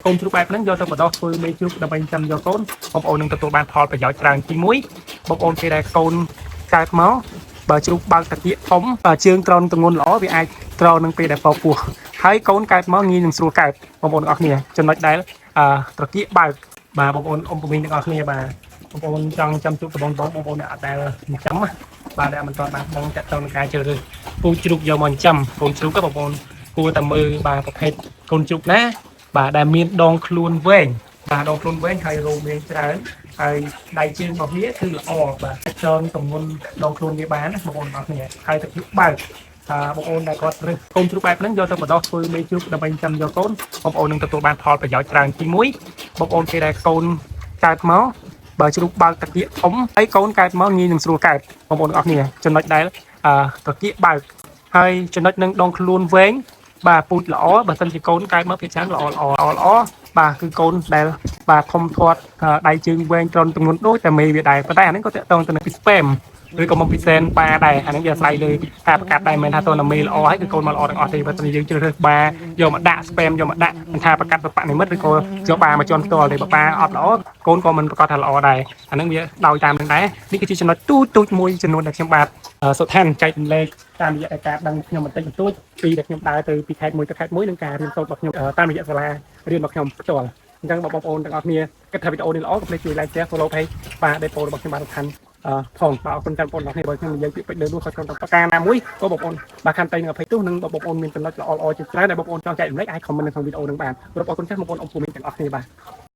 កូនជ្រូកបែបហ្នឹងយកទៅបដោះធ្វើមេជ្រូកដើម្បីចាំយកកូនបងប្អូននឹងទទួលបានផលប្រយោជន៍ច្រើនទី1បងប្អូនគេដែលកូនកើតមកបើជ្រូកបើកតាគៀកធំជើងត្រង់ទម្ងន់ល្អវាអាចត្រង់នឹងពេលដែលពោះហើយកូនកើតមកងាយនឹងស្រួលកើតបងប្អូនទាំងអស់គ្នាចំណុចដែលតាគៀកបើកបាទបងប្អូនអ៊ំពមីងទាំងអស់គ្នាបាទបងប្អូនចង់ចាំជ្រូកបងប្អូនអ្នកអត់ដែលចិញ្ចឹមបាទដែលមិនទាន់បានដឹងចាក់ទៅនឹងការជ្រើសរើសពូជជ្រូកយកមកចិញ្ចឹមកូនជ្រូកបងប្អូនគួរតែមើលបាទប្រភេទកូនជ្រូកណាបាទដែលមានដងខ្លួនវែងបាទដងខ្លួនវែងហើយរោមមានច្រើនហើយដៃជើងរបស់វាគឺល្អបាទចងទម្ងន់ដងខ្លួនវាបានណាបងប្អូនទាំងអស់គ្នាហើយទឹកបើកបងប្អូនដែលគាត់រើសកូនជ្រូកបែបហ្នឹងយកទៅបដោះធ្វើមេជ្រូកដើម្បីចាំយកកូនបងប្អូននឹងទទួលបានផលប្រយោជន៍ច្រើនទី1បងប្អូនគេដែលកូនកើតមកបើជ្រូកបើកតាគៀកធំហើយកូនកើតមកងាយនឹងស្រួលកើតបងប្អូនទាំងអស់គ្នាចំណុចដែលតាគៀកបើកហើយចំណុចនឹងដងខ្លួនវែងបាទពូជល្អបើសិនជាកូនកើតមកភាគច្រើនល្អបាទគឺកូនដែលបាទធំធាត់ដៃជើងវែងត្រង់ទម្ងន់ដូចតែមេវាដែរប៉ុន្តែអានេះក៏តាក់ទងទៅនឹងពី spam ឬក៏មកពីសែនបាដែរអានេះវាអាស្រ័យលើការប្រកាសដែរមិនថាតើមេល្អហើយគឺកូនមកល្អទាំងអស់ទេបើសិនជាយើងជ្រើសរើសបាយកមកដាក់ spam យកមកដាក់មិនថាប្រកាសបបនិមិត្តឬក៏យកបាមកជន់ផ្ទាល់ទេបើបាអត់ល្អកូនក៏មិនប្រកាសថាល្អដែរអានេះវាដោយតាមនឹងដែរនេះគឺជាចំណុចទូចមួយចំនួនដែលខ្ញុំបាទសុឋានចែករំលែកតាមរយៈការដឹងខ្ញុំបន្តិចបន្តួចពីដែលខ្ញុំដើរទៅពីខេត្តមួយទៅខេត្តមួយនឹងការរៀនសូត្ររបស់ខ្ញុំតាមរយៈសាលារៀនរបស់ខ្ញុំផ្ទាល់អញ្ចឹងបងប្អូនទាំងអស់គ្នាគិតថាវីដេអូនេះល្អកុំភ្លេចជួយ like share follow page បាទ Depo របស់ខ្ញុំបាទសុឋានផងបាទអរគុណច្រើនបងប្អូនទាំងអស់គ្នាបើខ្ញុំនិយាយពីពេចលើនោះគាត់គាត់ប្រការណាមួយក៏បងប្អូនបាទខាងតៃនឹង20ទោសនឹងបងប្អូនមានចំណុចល្អជាច្រើនដែលបងប្អូនចង់ចែករំលែកអាច comment នៅក្នុងវីដេអូនឹងបានគ្រប់អរគុណចាស់បងប្អូនអ៊ំពូមីងទាំងអស់គ្នាបាទ